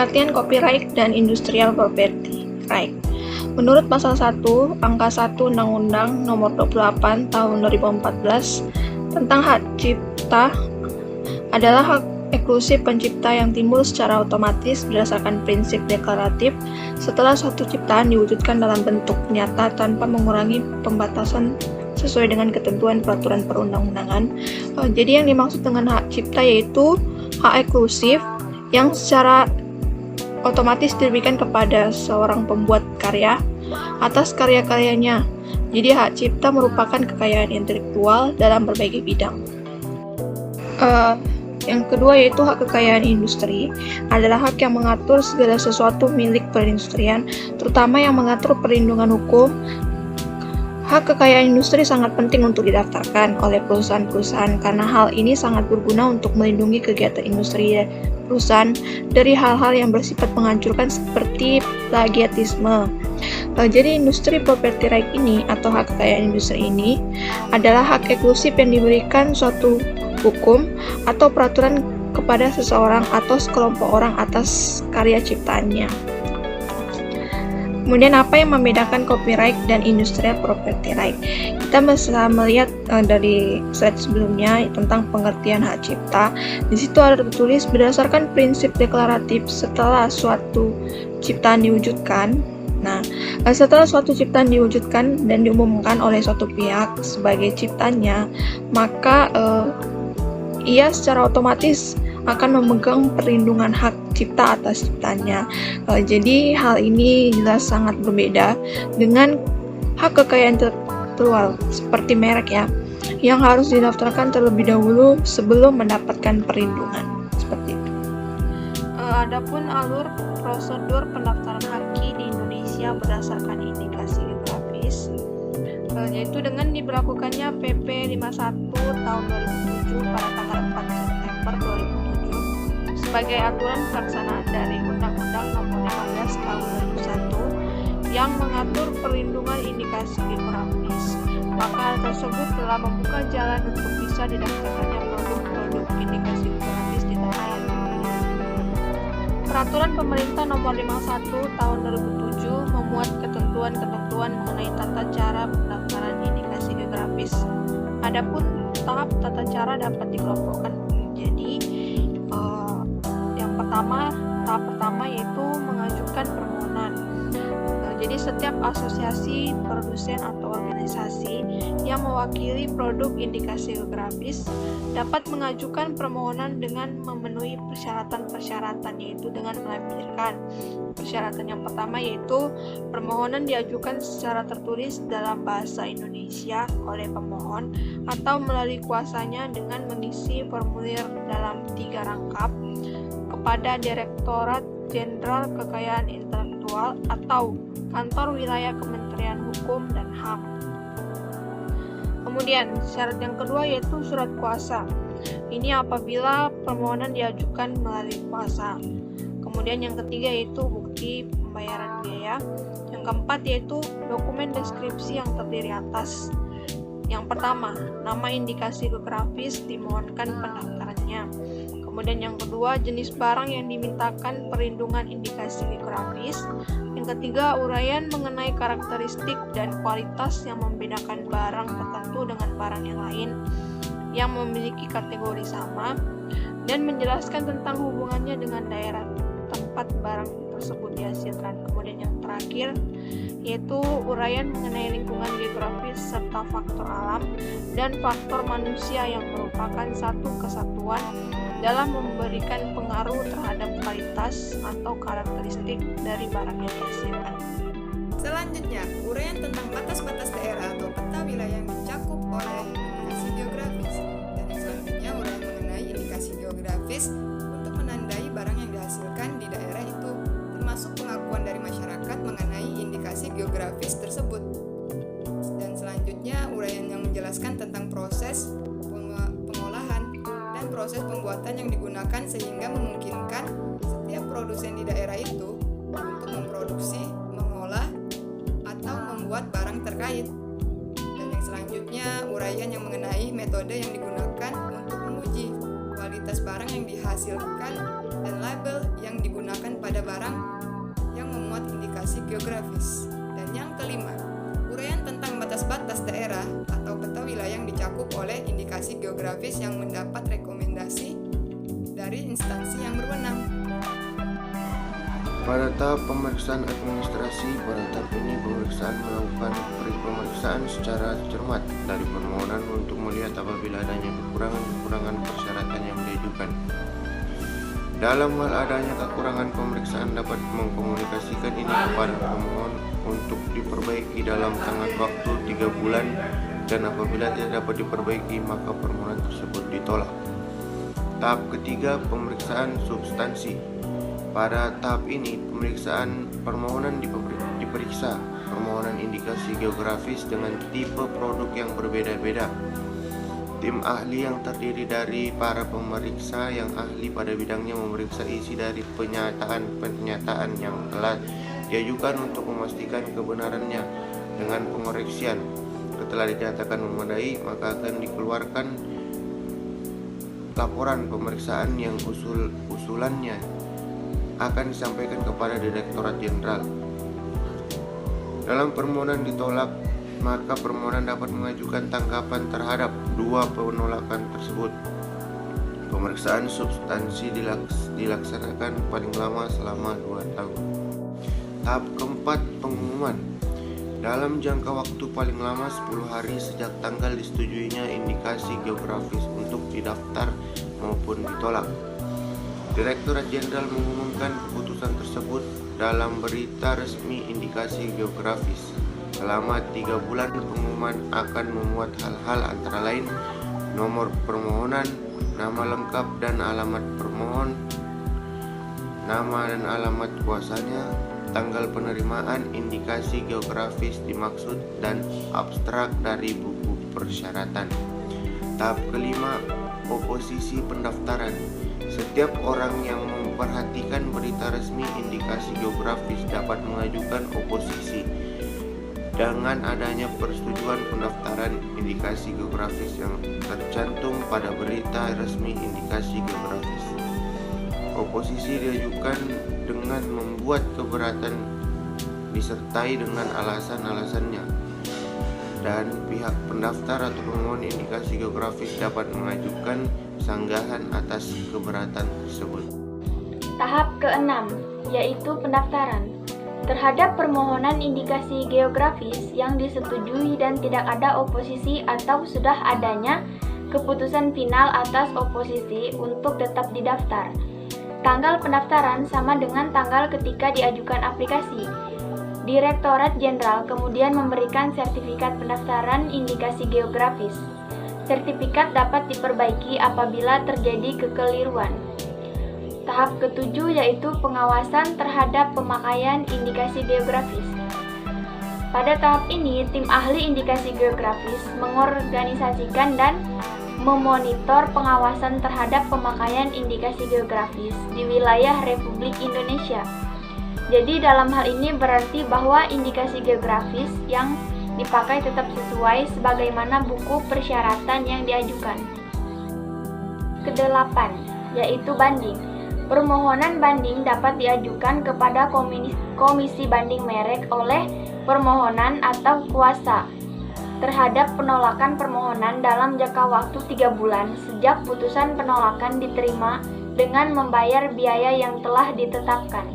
Pengertian copyright dan industrial property right. Menurut pasal 1, angka 1 Undang-Undang Nomor 28 Tahun 2014 tentang hak cipta adalah hak eksklusif pencipta yang timbul secara otomatis berdasarkan prinsip deklaratif setelah suatu ciptaan diwujudkan dalam bentuk nyata tanpa mengurangi pembatasan sesuai dengan ketentuan peraturan perundang-undangan. Jadi yang dimaksud dengan hak cipta yaitu hak eksklusif yang secara otomatis diberikan kepada seorang pembuat karya atas karya-karyanya. Jadi hak cipta merupakan kekayaan intelektual dalam berbagai bidang. Yang kedua yaitu hak kekayaan industri adalah hak yang mengatur segala sesuatu milik perindustrian, terutama yang mengatur perlindungan hukum. Hak kekayaan industri sangat penting untuk didaftarkan oleh perusahaan-perusahaan karena hal ini sangat berguna untuk melindungi kegiatan industri perusahaan dari hal-hal yang bersifat menghancurkan seperti plagiatisme. Jadi industri property right ini atau hak kekayaan industri ini adalah hak eksklusif yang diberikan suatu hukum atau peraturan kepada seseorang atau sekelompok orang atas karya ciptaannya. Kemudian apa yang membedakan copyright dan industrial property right? Kita bisa melihat dari slide sebelumnya tentang pengertian hak cipta. Di situ ada tertulis berdasarkan prinsip deklaratif setelah suatu ciptaan diwujudkan. Nah, setelah suatu ciptaan diwujudkan dan diumumkan oleh suatu pihak sebagai ciptanya, maka ia secara otomatis akan memegang perlindungan hak cipta atas ciptanya. Jadi hal ini jelas sangat berbeda dengan hak kekayaan intelektual seperti merek ya, yang harus didaftarkan terlebih dahulu sebelum mendapatkan perlindungan seperti itu. Adapun alur prosedur pendaftaran haki di Indonesia berdasarkan indikasi geografis, yaitu dengan diberlakukannya PP 51 tahun 2007 pada tanggal 4 September 2007 sebagai aturan pelaksanaan dari Undang-Undang Nomor 15 tahun 2001 yang mengatur perlindungan indikasi geografis. Maka hal tersebut telah membuka jalan untuk bisa didaftarkannya produk-produk indikasi geografis di tanah air. Peraturan Pemerintah Nomor 51 tahun 2007 memuat ketentuan-ketentuan mengenai tata cara pendaftaran indikasi geografis. Adapun tahap tata cara dapat dikelompokkan menjadi tahap pertama yaitu mengajukan permohonan. Jadi setiap asosiasi, produsen atau organisasi yang mewakili produk indikasi geografis dapat mengajukan permohonan dengan memenuhi persyaratan-persyaratan, yaitu dengan melampirkan persyaratan yang pertama yaitu permohonan diajukan secara tertulis dalam bahasa Indonesia oleh pemohon atau melalui kuasanya dengan mengisi formulir dalam 3 rangkap kepada Direktorat Jenderal Kekayaan Intelektual atau Kantor Wilayah Kementerian Hukum dan HAM. Kemudian syarat yang kedua yaitu surat kuasa. Ini apabila permohonan diajukan melalui kuasa. Kemudian yang ketiga yaitu bukti pembayaran biaya. Yang keempat yaitu dokumen deskripsi yang terdiri atas. Yang pertama, nama indikasi geografis dimohonkan pendaftarannya. Kemudian yang kedua, jenis barang yang dimintakan perlindungan indikasi geografis. Yang ketiga, uraian mengenai karakteristik dan kualitas yang membedakan barang tertentu dengan barang yang lain yang memiliki kategori sama dan menjelaskan tentang hubungannya dengan daerah tempat barang tersebut dihasilkan. Kemudian yang terakhir yaitu uraian mengenai lingkungan geografis serta faktor alam dan faktor manusia yang merupakan satu kesatuan dalam memberikan pengaruh terhadap kualitas atau karakteristik dari barang yang dihasilkan. Selanjutnya, uraian tentang batas-batas daerah atau peta wilayah yang dicakup oleh indikasi geografis. Dan yang selanjutnya, uraian mengenai indikasi geografis untuk menandai barang yang dihasilkan di daerah itu, termasuk pengakuan dari masyarakat mengenai indikasi geografis tersebut. Dan selanjutnya, uraian yang menjelaskan tentang proses pengolahan dan proses pembuatan yang digunakan sehingga memungkinkan setiap produsen di daerah itu untuk memproduksi, mengolah, atau membuat barang terkait. Dan yang selanjutnya, uraian yang mengenai metode yang digunakan untuk menguji kualitas barang yang dihasilkan dan label yang digunakan pada barang yang memuat indikasi geografis. Dan yang kelima, uraian tentang batas-batas daerah atau peta wilayah yang dicakup oleh indikasi geografis yang mendapat rekomendasi dari instansi yang berwenang. Pada tahap pemeriksaan administrasi, pada tahap ini pemeriksaan melakukan pemeriksaan secara cermat dari permohonan untuk melihat apabila adanya kekurangan persyaratan yang diajukan. Dalam hal adanya kekurangan, pemeriksaan dapat mengkomunikasikan ini kepada pemohon untuk diperbaiki dalam tengah waktu 3 bulan, dan apabila tidak dapat diperbaiki maka permohonan tersebut ditolak. Tahap ketiga, pemeriksaan substansi. Pada tahap ini, pemeriksaan permohonan diperiksa permohonan indikasi geografis dengan tipe produk yang berbeda-beda. Tim ahli yang terdiri dari para pemeriksa yang ahli pada bidangnya memeriksa isi dari pernyataan yang telah diajukan untuk memastikan kebenarannya dengan pengoreksian. Setelah dinyatakan memadai, maka akan dikeluarkan laporan pemeriksaan yang usulannya akan disampaikan kepada Direktorat Jenderal. Dalam permohonan ditolak, maka permohonan dapat mengajukan tanggapan terhadap 2 penolakan tersebut. Pemeriksaan substansi dilaksanakan paling lama selama 2 tahun. Tahap keempat, pengumuman. Dalam jangka waktu paling lama 10 hari sejak tanggal disetujuinya indikasi geografis untuk didaftar maupun ditolak, Direktorat Jenderal mengumumkan keputusan tersebut dalam berita resmi indikasi geografis. Selama 3 bulan, pengumuman akan memuat hal-hal antara lain nomor permohonan, nama lengkap dan alamat permohon, nama dan alamat kuasanya, tanggal penerimaan indikasi geografis dimaksud, dan abstrak dari buku persyaratan. Tahap kelima, oposisi pendaftaran. Setiap orang yang memperhatikan berita resmi indikasi geografis dapat mengajukan oposisi dengan adanya persetujuan pendaftaran indikasi geografis yang tercantum pada berita resmi indikasi geografis. Oposisi diajukan dengan membuat keberatan disertai dengan alasan-alasannya, dan pihak pendaftar atau pemohon indikasi geografis dapat mengajukan sanggahan atas keberatan tersebut. Tahap ke-6, yaitu pendaftaran. Terhadap permohonan indikasi geografis yang disetujui dan tidak ada oposisi atau sudah adanya keputusan final atas oposisi untuk tetap didaftar. Tanggal pendaftaran sama dengan tanggal ketika diajukan aplikasi. Direktorat Jenderal kemudian memberikan sertifikat pendaftaran indikasi geografis. Sertifikat dapat diperbaiki apabila terjadi kekeliruan. Tahap ke-7 yaitu pengawasan terhadap pemakaian indikasi geografis. Pada tahap ini, tim ahli indikasi geografis mengorganisasikan dan memonitor pengawasan terhadap pemakaian indikasi geografis di wilayah Republik Indonesia. Jadi dalam hal ini berarti bahwa indikasi geografis yang dipakai tetap sesuai sebagaimana buku persyaratan yang diajukan. Kedelapan, yaitu banding. Permohonan banding dapat diajukan kepada komisi banding merek oleh permohonan atau kuasa terhadap penolakan permohonan dalam jangka waktu 3 bulan sejak putusan penolakan diterima dengan membayar biaya yang telah ditetapkan.